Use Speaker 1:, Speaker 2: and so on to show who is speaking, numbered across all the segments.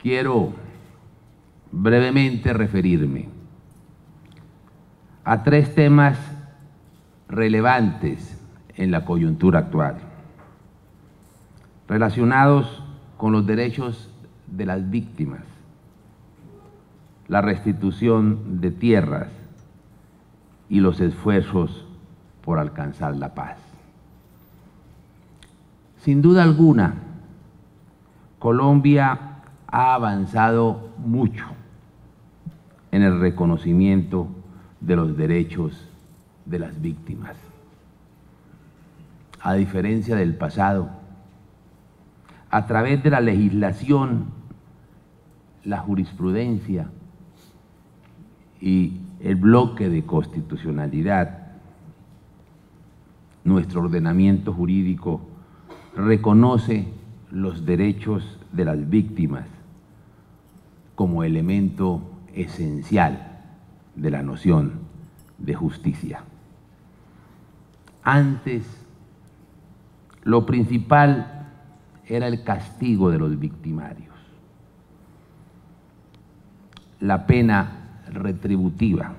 Speaker 1: quiero brevemente referirme a tres temas relevantes en la coyuntura actual, relacionados con los derechos de las víctimas, la restitución de tierras y los esfuerzos por alcanzar la paz. Sin duda alguna, Colombia ha avanzado mucho en el reconocimiento de los derechos de las víctimas. A diferencia del pasado, a través de la legislación, la jurisprudencia y el bloque de constitucionalidad, nuestro ordenamiento jurídico reconoce los derechos de las víctimas como elemento esencial de la noción de justicia. Antes, lo principal era el castigo de los victimarios, la pena retributiva,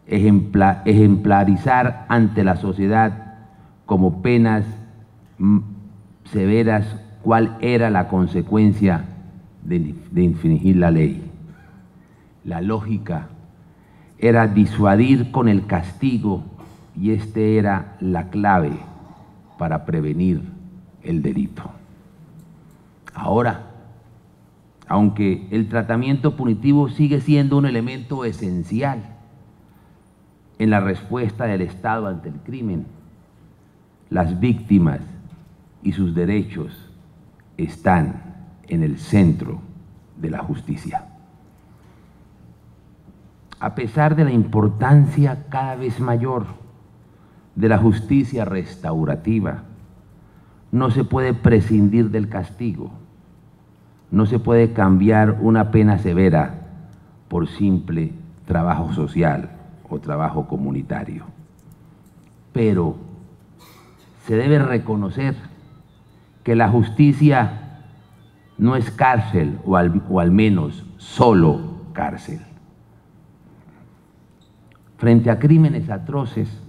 Speaker 1: ejemplarizar ante la sociedad como penas severas cuál era la consecuencia de infringir la ley. La lógica era disuadir con el castigo y este era la clave para prevenir el delito. Ahora, aunque el tratamiento punitivo sigue siendo un elemento esencial en la respuesta del Estado ante el crimen, las víctimas y sus derechos están en el centro de la justicia. A pesar de la importancia cada vez mayor de la justicia restaurativa, no se puede prescindir del castigo, no se puede cambiar una pena severa por simple trabajo social o trabajo comunitario. Pero se debe reconocer que la justicia no es cárcel o al menos solo cárcel. Frente a crímenes atroces,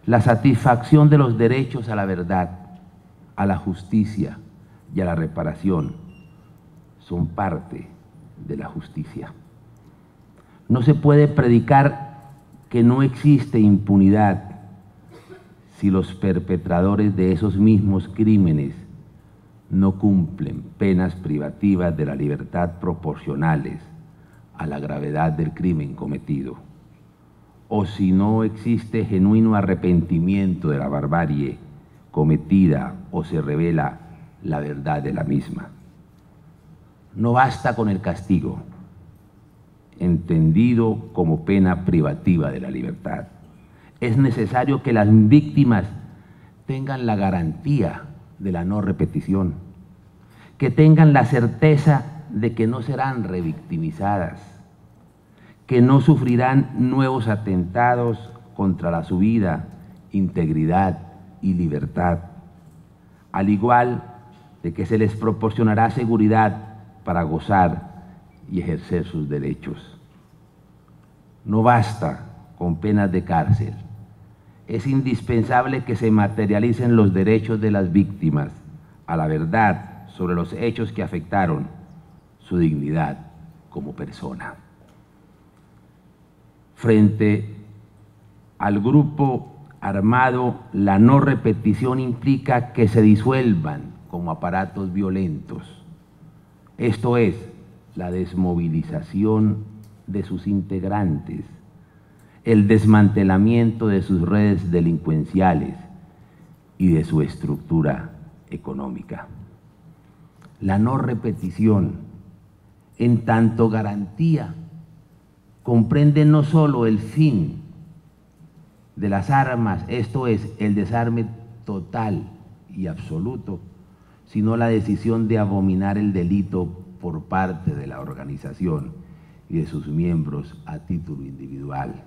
Speaker 1: la satisfacción de los derechos a la verdad, a la justicia y a la reparación son parte de la justicia. No se puede predicar que no existe impunidad si los perpetradores de esos mismos crímenes no cumplen penas privativas de la libertad proporcionales a la gravedad del crimen cometido, o si no existe genuino arrepentimiento de la barbarie cometida o se revela la verdad de la misma. No basta con el castigo, entendido como pena privativa de la libertad. Es necesario que las víctimas tengan la garantía de la no repetición, que tengan la certeza de que no serán revictimizadas, que no sufrirán nuevos atentados contra su vida, integridad y libertad, al igual de que se les proporcionará seguridad para gozar y ejercer sus derechos. No basta con penas de cárcel. Es indispensable que se materialicen los derechos de las víctimas a la verdad sobre los hechos que afectaron su dignidad como persona. Frente al grupo armado, la no repetición implica que se disuelvan como aparatos violentos. Esto es, la desmovilización de sus integrantes, el desmantelamiento de sus redes delincuenciales y de su estructura económica. La no repetición, en tanto garantía, comprende no solo el fin de las armas, esto es, el desarme total y absoluto, sino la decisión de abominar el delito por parte de la organización y de sus miembros a título individual.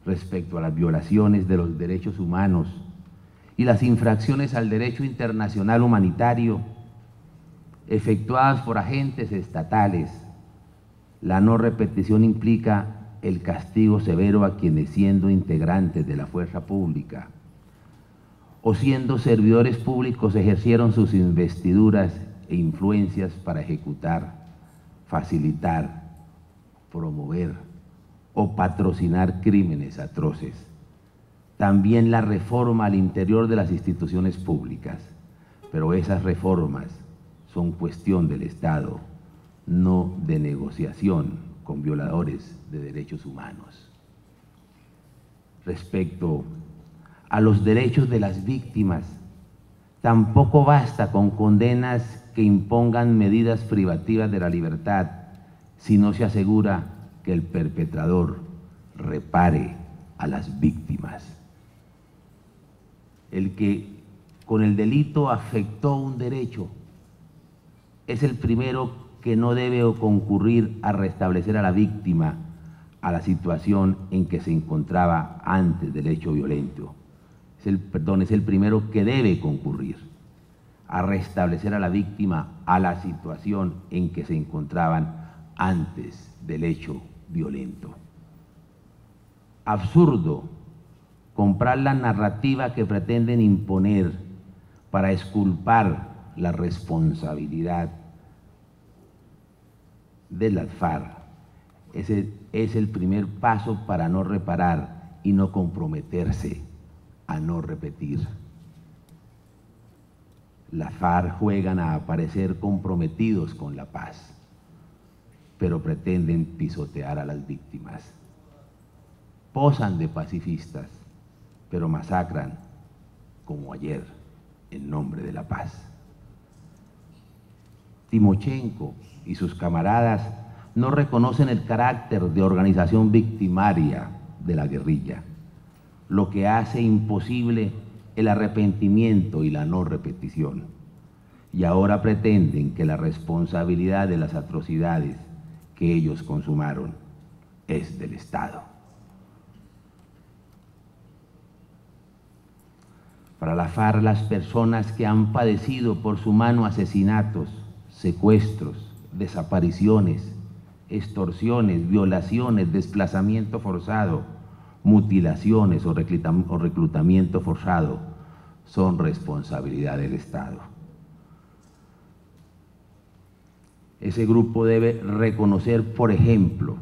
Speaker 1: Respecto a las violaciones de los derechos humanos y las infracciones al derecho internacional humanitario, efectuadas por agentes estatales. La no repetición implica el castigo severo a quienes, siendo integrantes de la fuerza pública o siendo servidores públicos, ejercieron sus investiduras e influencias para ejecutar, facilitar, promover o patrocinar crímenes atroces. También la reforma al interior de las instituciones públicas, pero esas reformas son cuestión del Estado, no de negociación con violadores de derechos humanos. Respecto a los derechos de las víctimas, tampoco basta con condenas que impongan medidas privativas de la libertad si no se asegura que el perpetrador repare a las víctimas. El que con el delito afectó un derecho es el primero que no debe concurrir a restablecer a la víctima a la situación en que se encontraba antes del hecho violento. Es el primero que debe concurrir a restablecer a la víctima a la situación en que se encontraban antes del hecho violento. Absurdo comprar la narrativa que pretenden imponer para exculpar la responsabilidad de las FARC. Ese es el primer paso para no reparar y no comprometerse a no repetir. Las FARC juegan a aparecer comprometidos con la paz, pero pretenden pisotear a las víctimas. Posan de pacifistas, pero masacran como ayer en nombre de la paz. Timochenko y sus camaradas no reconocen el carácter de organización victimaria de la guerrilla, lo que hace imposible el arrepentimiento y la no repetición. Y ahora pretenden que la responsabilidad de las atrocidades que ellos consumaron es del Estado. Para la FARC, las personas que han padecido por su mano asesinatos, secuestros, desapariciones, extorsiones, violaciones, desplazamiento forzado, mutilaciones o reclutamiento forzado son responsabilidad del Estado. Ese grupo debe reconocer, por ejemplo,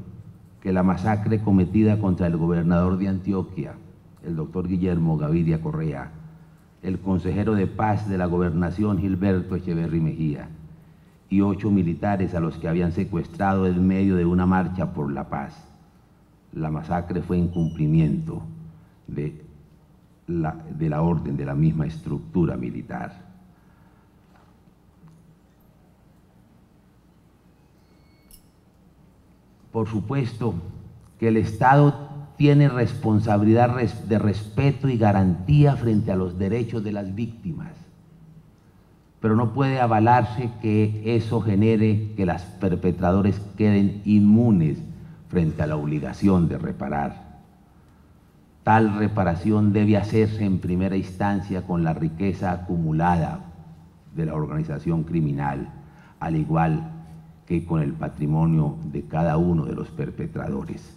Speaker 1: que la masacre cometida contra el gobernador de Antioquia, el doctor Guillermo Gaviria Correa, el consejero de paz de la gobernación Gilberto Echeverry Mejía y 8 militares a los que habían secuestrado en medio de una marcha por la paz. La masacre fue incumplimiento de la orden de la misma estructura militar. Por supuesto que el Estado tiene responsabilidad de respeto y garantía frente a los derechos de las víctimas, pero no puede avalarse que eso genere que los perpetradores queden inmunes frente a la obligación de reparar. Tal reparación debe hacerse en primera instancia con la riqueza acumulada de la organización criminal, al igual que con el patrimonio de cada uno de los perpetradores.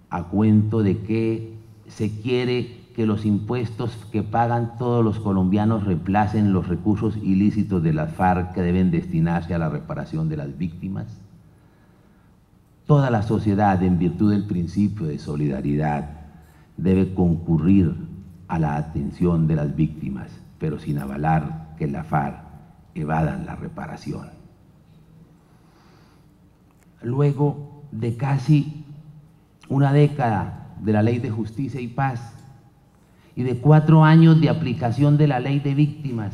Speaker 1: ¿A cuento de que se quiere que los impuestos que pagan todos los colombianos reemplacen los recursos ilícitos de las FARC que deben destinarse a la reparación de las víctimas? Toda la sociedad, en virtud del principio de solidaridad, debe concurrir a la atención de las víctimas, pero sin avalar que las FARC evadan la reparación. Luego de casi una década de la Ley de Justicia y Paz y de 4 años de aplicación de la Ley de Víctimas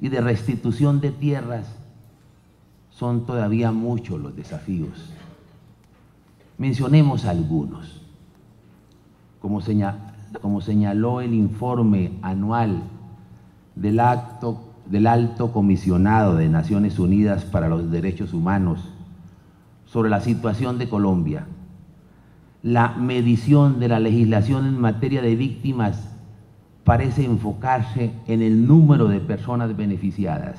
Speaker 1: y de restitución de tierras, son todavía muchos los desafíos. Mencionemos algunos. Como señaló el informe anual del Alto Comisionado de Naciones Unidas para los Derechos Humanos sobre la situación de Colombia, la medición de la legislación en materia de víctimas parece enfocarse en el número de personas beneficiadas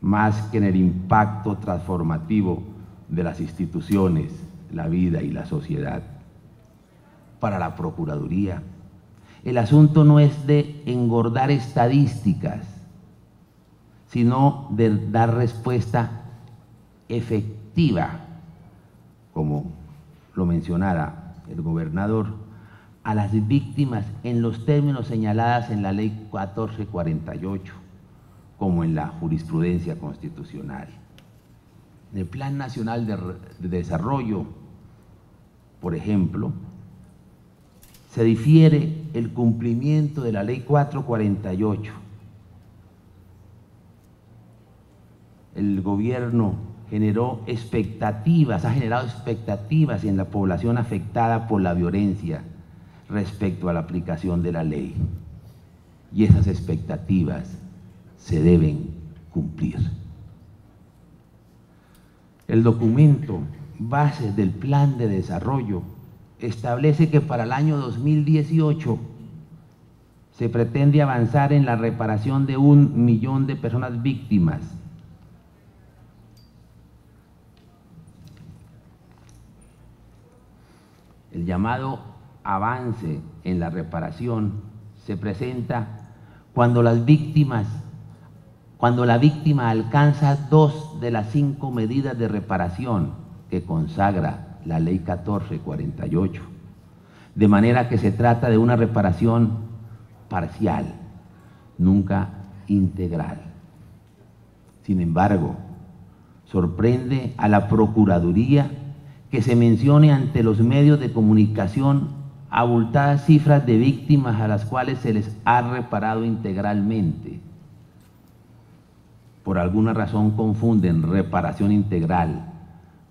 Speaker 1: más que en el impacto transformativo de las instituciones, la vida y la sociedad. Para la Procuraduría, el asunto no es de engordar estadísticas, sino de dar respuesta efectiva, como lo mencionara el gobernador, a las víctimas en los términos señalados en la Ley 1448, como en la jurisprudencia constitucional. En el Plan Nacional de Desarrollo, por ejemplo, se difiere el cumplimiento de la Ley 448. El gobierno generó expectativas, ha generado expectativas en la población afectada por la violencia respecto a la aplicación de la ley. Y esas expectativas se deben cumplir. El documento base del Plan de Desarrollo establece que para el año 2018 se pretende avanzar en la reparación de 1 millón de personas víctimas. El llamado avance en la reparación se presenta cuando la víctima alcanza 2 de las 5 medidas de reparación que consagra la Ley 1448, de manera que se trata de una reparación parcial, nunca integral. Sin embargo, sorprende a la Procuraduría que se mencione ante los medios de comunicación abultadas cifras de víctimas a las cuales se les ha reparado integralmente. Por alguna razón confunden reparación integral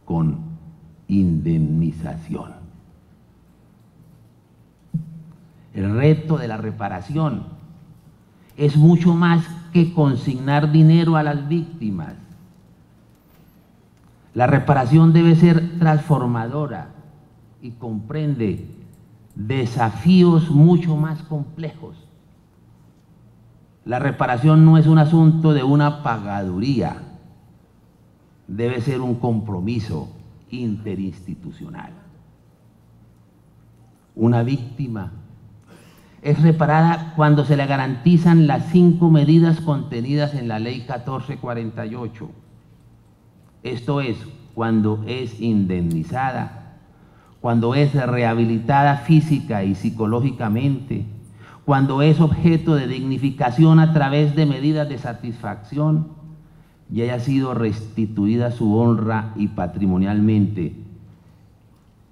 Speaker 1: con indemnización. El reto de la reparación es mucho más que consignar dinero a las víctimas. La reparación debe ser transformadora y comprende desafíos mucho más complejos. La reparación no es un asunto de una pagaduría, debe ser un compromiso interinstitucional. Una víctima es reparada cuando se le garantizan las 5 medidas contenidas en la Ley 1448. Esto es, cuando es indemnizada, cuando es rehabilitada física y psicológicamente, cuando es objeto de dignificación a través de medidas de satisfacción y haya sido restituida su honra y patrimonialmente,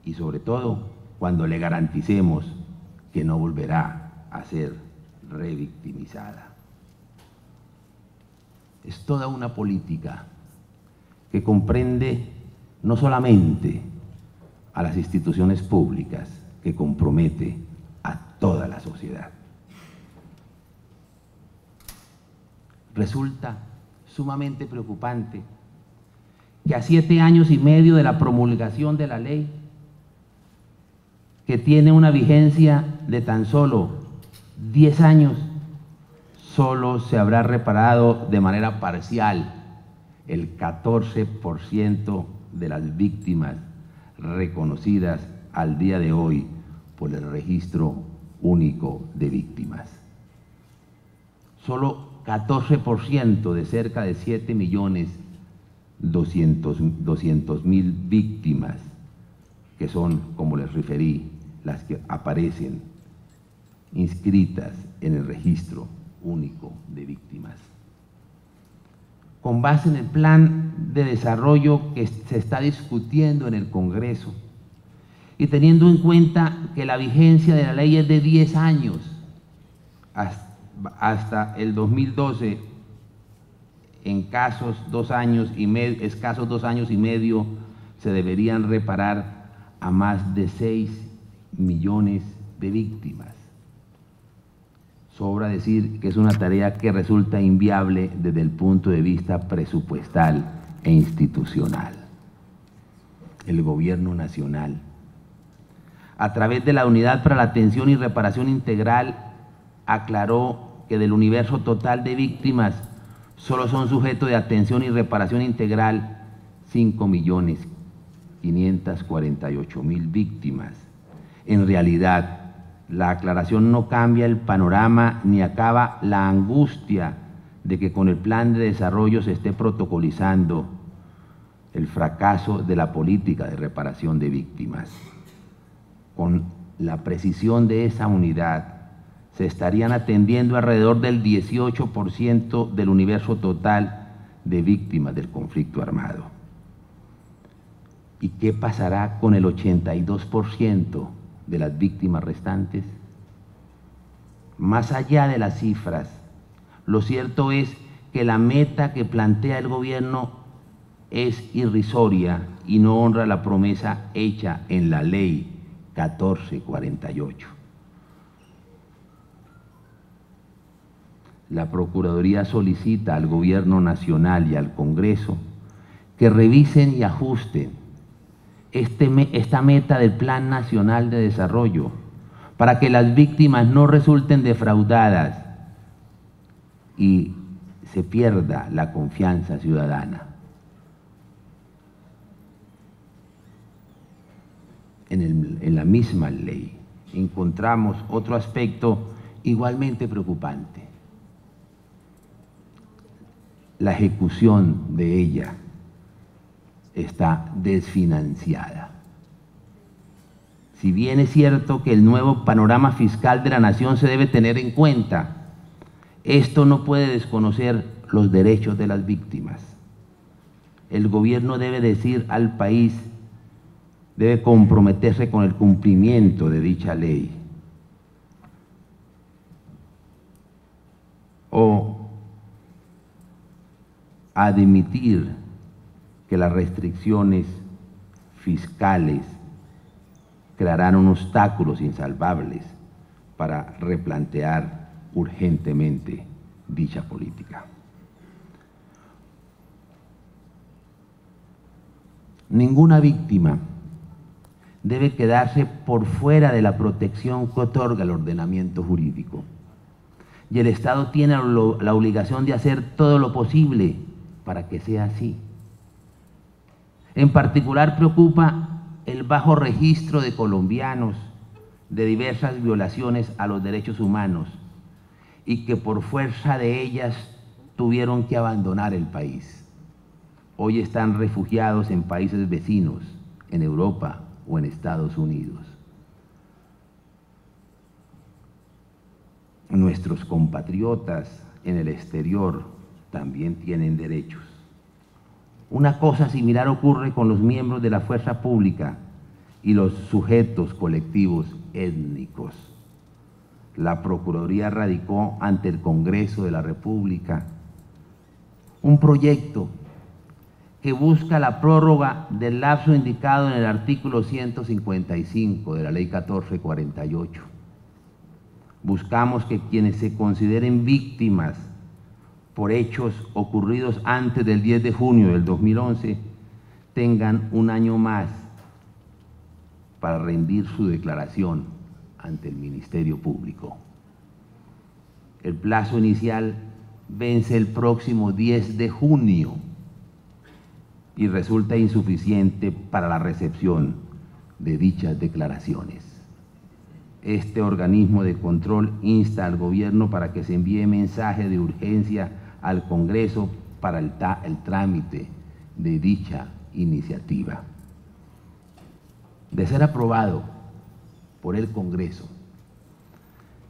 Speaker 1: y sobre todo cuando le garanticemos que no volverá a ser revictimizada. Es toda una política que comprende no solamente a las instituciones públicas, que compromete a toda la sociedad. Resulta sumamente preocupante que a 7 años y medio de la promulgación de la ley, que tiene una vigencia de tan solo 10 años, solo se habrá reparado de manera parcial el 14% de las víctimas reconocidas al día de hoy por el Registro Único de Víctimas. Solo 14% de cerca de 7.200.000 víctimas, que son, como les referí, las que aparecen inscritas en el Registro Único de Víctimas. Con base en el plan de desarrollo que se está discutiendo en el Congreso y teniendo en cuenta que la vigencia de la ley es de 10 años, hasta el 2012, en escasos 2 años y medio, se deberían reparar a más de 6 millones de víctimas. Sobra decir que es una tarea que resulta inviable desde el punto de vista presupuestal e institucional. El Gobierno Nacional, a través de la Unidad para la Atención y Reparación Integral, aclaró que del universo total de víctimas, solo son sujetos de atención y reparación integral 5.548.000 víctimas. En realidad, la aclaración no cambia el panorama ni acaba la angustia de que con el plan de desarrollo se esté protocolizando el fracaso de la política de reparación de víctimas. Con la precisión de esa unidad, se estarían atendiendo alrededor del 18% del universo total de víctimas del conflicto armado. ¿Y qué pasará con el 82% de las víctimas restantes? Más allá de las cifras, lo cierto es que la meta que plantea el gobierno es irrisoria y no honra la promesa hecha en la ley 1448. La Procuraduría solicita al Gobierno Nacional y al Congreso que revisen y ajusten esta meta del Plan Nacional de Desarrollo para que las víctimas no resulten defraudadas y se pierda la confianza ciudadana. En la misma ley encontramos otro aspecto igualmente preocupante: la ejecución de ella está desfinanciada. Si bien es cierto que el nuevo panorama fiscal de la nación se debe tener en cuenta, esto no puede desconocer los derechos de las víctimas. El gobierno debe decir al país, debe comprometerse con el cumplimiento de dicha ley. O admitir que las restricciones fiscales crearán obstáculos insalvables para replantear urgentemente dicha política. Ninguna víctima debe quedarse por fuera de la protección que otorga el ordenamiento jurídico. Y el Estado tiene la obligación de hacer todo lo posible para que sea así. En particular preocupa el bajo registro de colombianos de diversas violaciones a los derechos humanos y que por fuerza de ellas tuvieron que abandonar el país. Hoy están refugiados en países vecinos, en Europa o en Estados Unidos. Nuestros compatriotas en el exterior también tienen derechos. Una cosa similar ocurre con los miembros de la fuerza pública y los sujetos colectivos étnicos. La Procuraduría radicó ante el Congreso de la República un proyecto que busca la prórroga del lapso indicado en el artículo 155 de la Ley 1448. Buscamos que quienes se consideren víctimas por hechos ocurridos antes del 10 de junio del 2011 tengan un año más para rendir su declaración ante el Ministerio Público. El plazo inicial vence el próximo 10 de junio y resulta insuficiente para la recepción de dichas declaraciones. Este organismo de control insta al gobierno para que se envíe mensaje de urgencia al Congreso para el trámite de dicha iniciativa. De ser aprobado por el Congreso,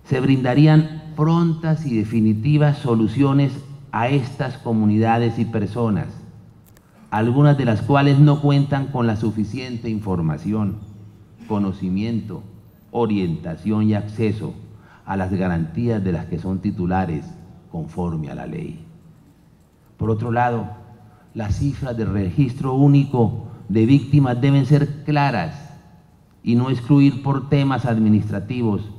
Speaker 1: se brindarían prontas y definitivas soluciones a estas comunidades y personas, algunas de las cuales no cuentan con la suficiente información, conocimiento, orientación y acceso a las garantías de las que son titulares conforme a la ley. Por otro lado, las cifras del registro único de víctimas deben ser claras y no excluir por temas administrativos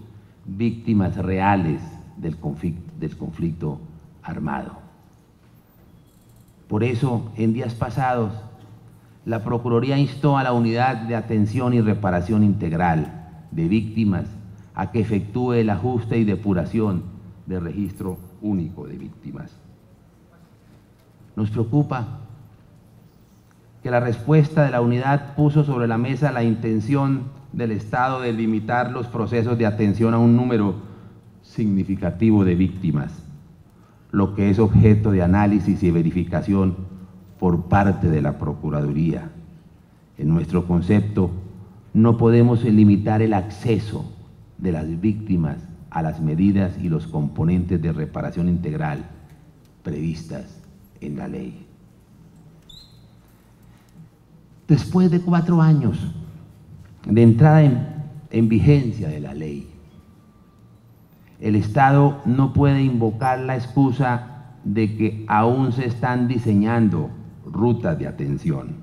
Speaker 1: víctimas reales del conflicto armado. Por eso, en días pasados, la Procuraduría instó a la Unidad de Atención y Reparación Integral de Víctimas a que efectúe el ajuste y depuración del registro único de víctimas. Nos preocupa que la respuesta de la unidad puso sobre la mesa la intención del Estado de limitar los procesos de atención a un número significativo de víctimas, lo que es objeto de análisis y verificación por parte de la Procuraduría. En nuestro concepto, no podemos limitar el acceso de las víctimas a las medidas y los componentes de reparación integral previstas en la ley. Después de 4 años de entrada en vigencia de la ley, el Estado no puede invocar la excusa de que aún se están diseñando rutas de atención.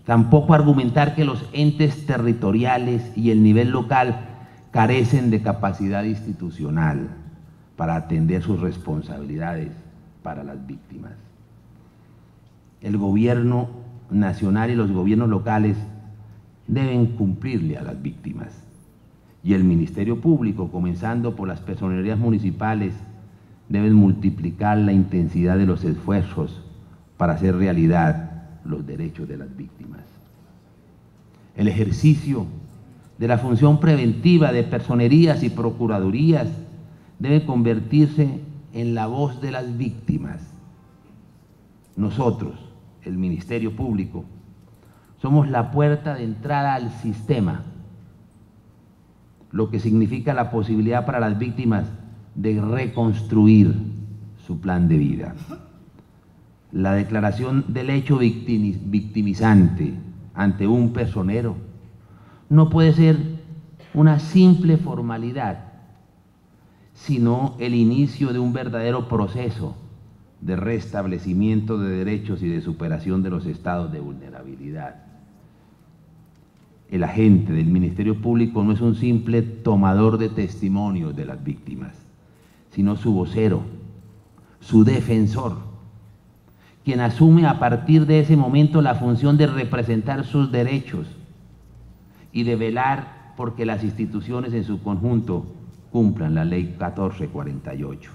Speaker 1: Tampoco argumentar que los entes territoriales y el nivel local carecen de capacidad institucional para atender sus responsabilidades para las víctimas. El gobierno nacional y los gobiernos locales deben cumplirle a las víctimas, y el Ministerio Público, comenzando por las personerías municipales, deben multiplicar la intensidad de los esfuerzos para hacer realidad los derechos de las víctimas. El ejercicio de la función preventiva de personerías y procuradurías debe convertirse en la voz de las víctimas. Nosotros, el Ministerio Público, somos la puerta de entrada al sistema, lo que significa la posibilidad para las víctimas de reconstruir su plan de vida. La declaración del hecho victimizante ante un personero no puede ser una simple formalidad, sino el inicio de un verdadero proceso de restablecimiento de derechos y de superación de los estados de vulnerabilidad. El agente del Ministerio Público no es un simple tomador de testimonios de las víctimas, sino su vocero, su defensor, quien asume a partir de ese momento la función de representar sus derechos y de velar porque las instituciones en su conjunto cumplan la Ley 1448.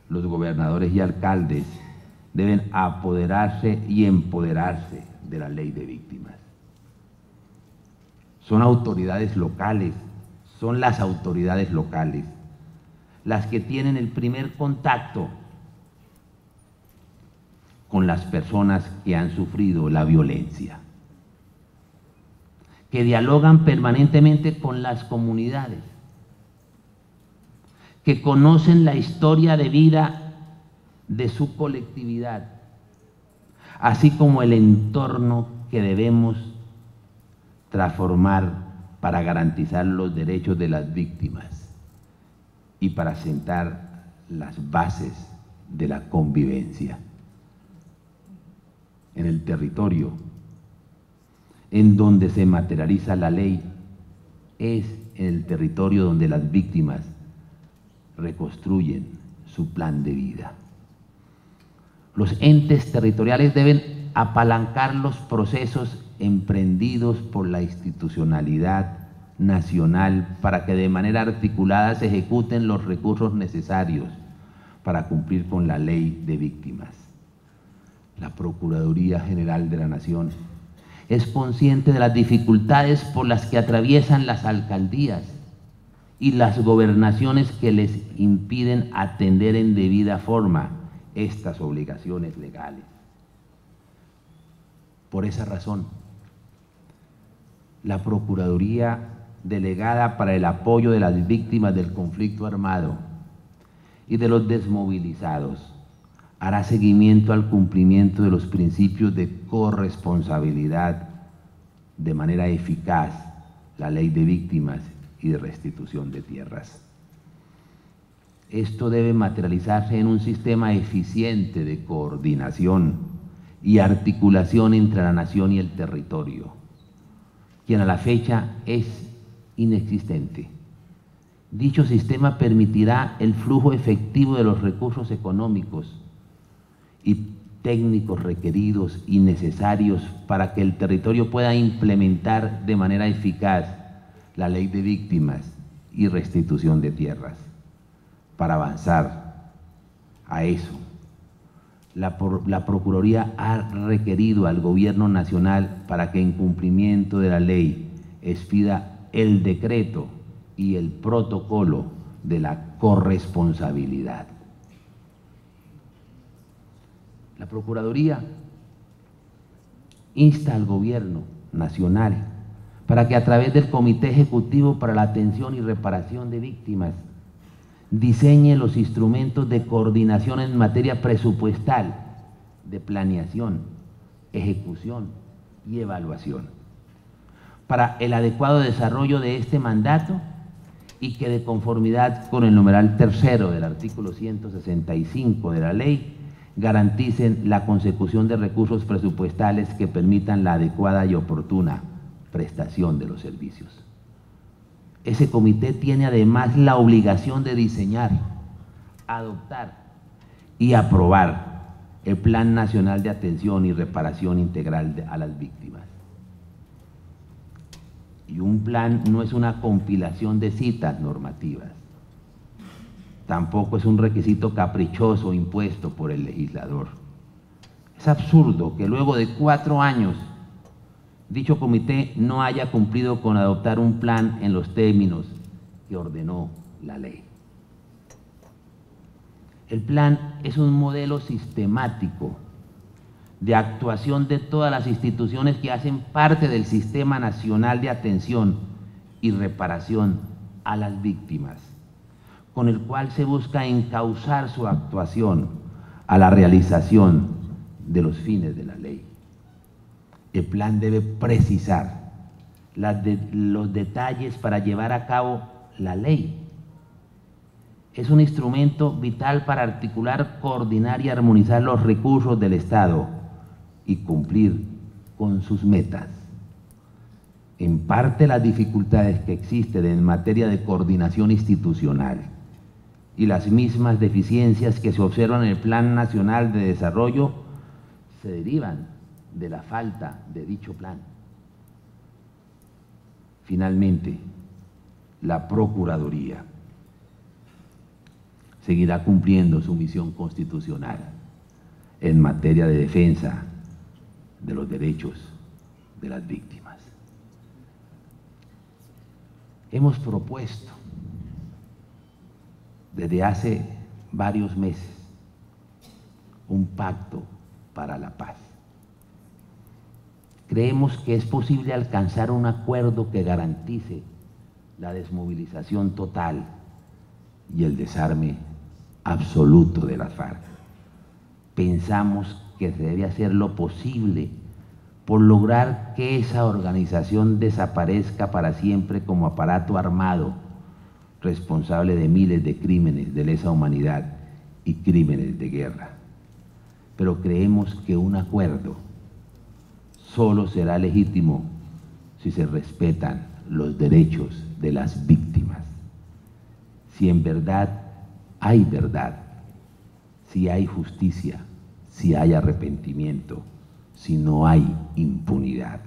Speaker 1: Los gobernadores y alcaldes deben apoderarse y empoderarse de la ley de víctimas. Son autoridades locales, son las autoridades locales las que tienen el primer contacto con las personas que han sufrido la violencia, que dialogan permanentemente con las comunidades, que conocen la historia de vida de su colectividad, así como el entorno que debemos transformar para garantizar los derechos de las víctimas y para sentar las bases de la convivencia. En el territorio en donde se materializa la ley es en el territorio donde las víctimas reconstruyen su plan de vida. Los entes territoriales deben apalancar los procesos emprendidos por la institucionalidad nacional para que de manera articulada se ejecuten los recursos necesarios para cumplir con la ley de víctimas. La Procuraduría General de la Nación es consciente de las dificultades por las que atraviesan las alcaldías y las gobernaciones que les impiden atender en debida forma estas obligaciones legales. Por esa razón, la Procuraduría delegada para el apoyo de las víctimas del conflicto armado y de los desmovilizados hará seguimiento al cumplimiento de los principios de corresponsabilidad de manera eficaz, la ley de víctimas y de restitución de tierras. Esto debe materializarse en un sistema eficiente de coordinación y articulación entre la nación y el territorio, quien a la fecha es inexistente. Dicho sistema permitirá el flujo efectivo de los recursos económicos y técnicos requeridos y necesarios para que el territorio pueda implementar de manera eficaz la ley de víctimas y restitución de tierras, para avanzar a eso. La Procuraduría ha requerido al Gobierno Nacional para que en cumplimiento de la ley expida el decreto y el protocolo de la corresponsabilidad. La Procuraduría insta al Gobierno Nacional para que a través del Comité Ejecutivo para la Atención y Reparación de Víctimas diseñe los instrumentos de coordinación en materia presupuestal, de planeación, ejecución y evaluación, para el adecuado desarrollo de este mandato y que de conformidad con el numeral tercero del artículo 165 de la ley, garanticen la consecución de recursos presupuestales que permitan la adecuada y oportuna prestación de los servicios. Ese comité tiene además la obligación de diseñar, adoptar y aprobar el Plan Nacional de Atención y Reparación Integral a las Víctimas. Y un plan no es una compilación de citas normativas, tampoco es un requisito caprichoso impuesto por el legislador. Es absurdo que luego de 4 años dicho comité no haya cumplido con adoptar un plan en los términos que ordenó la ley. El plan es un modelo sistemático de actuación de todas las instituciones que hacen parte del Sistema Nacional de Atención y Reparación a las Víctimas, con el cual se busca encauzar su actuación a la realización de los fines de la ley. El plan debe precisar los detalles para llevar a cabo la ley. Es un instrumento vital para articular, coordinar y armonizar los recursos del Estado y cumplir con sus metas. En parte, las dificultades que existen en materia de coordinación institucional y las mismas deficiencias que se observan en el Plan Nacional de Desarrollo se derivan de la falta de dicho plan. Finalmente, la Procuraduría seguirá cumpliendo su misión constitucional en materia de defensa de los derechos de las víctimas. Hemos propuesto desde hace varios meses un pacto para la paz. Creemos que es posible alcanzar un acuerdo que garantice la desmovilización total y el desarme absoluto de las FARC. Pensamos que se debe hacer lo posible por lograr que esa organización desaparezca para siempre como aparato armado, responsable de miles de crímenes de lesa humanidad y crímenes de guerra. Pero creemos que un acuerdo solo será legítimo si se respetan los derechos de las víctimas. Si en verdad, si hay justicia, si hay arrepentimiento, si no hay impunidad.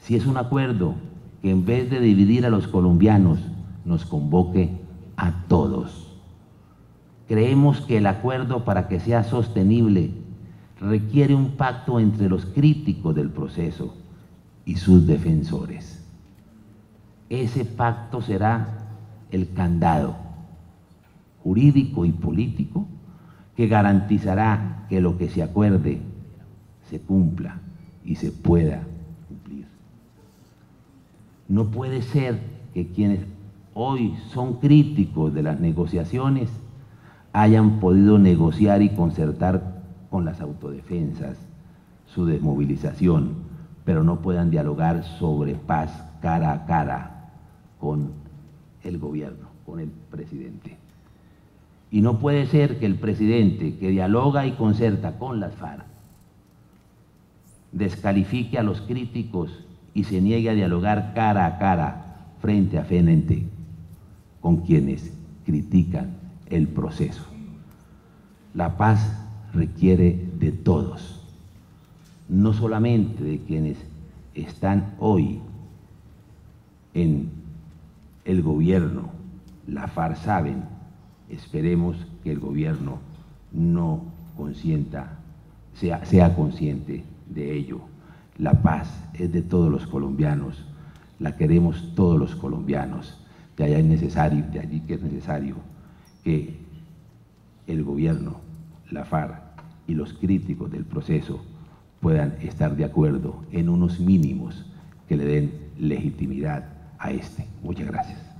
Speaker 1: Si es un acuerdo que en vez de dividir a los colombianos, nos convoque a todos. Creemos que el acuerdo, para que sea sostenible, requiere un pacto entre los críticos del proceso y sus defensores. Ese pacto será el candado jurídico y político que garantizará que lo que se acuerde se cumpla y se pueda cumplir. No puede ser que quienes hoy son críticos de las negociaciones hayan podido negociar y concertar con las autodefensas su desmovilización, pero no puedan dialogar sobre paz cara a cara con el gobierno, con el presidente. Y no puede ser que el presidente, que dialoga y concerta con las FARC, descalifique a los críticos y se niegue a dialogar cara a cara, frente a frente, con quienes critican el proceso. La paz requiere de todos, no solamente de quienes están hoy en el gobierno. La FARC saben esperemos que el gobierno no consienta, sea consciente de ello. La paz es de todos los colombianos, la queremos todos los colombianos. De allí que es necesario que el gobierno, la FARC y los críticos del proceso puedan estar de acuerdo en unos mínimos que le den legitimidad a este. Muchas gracias.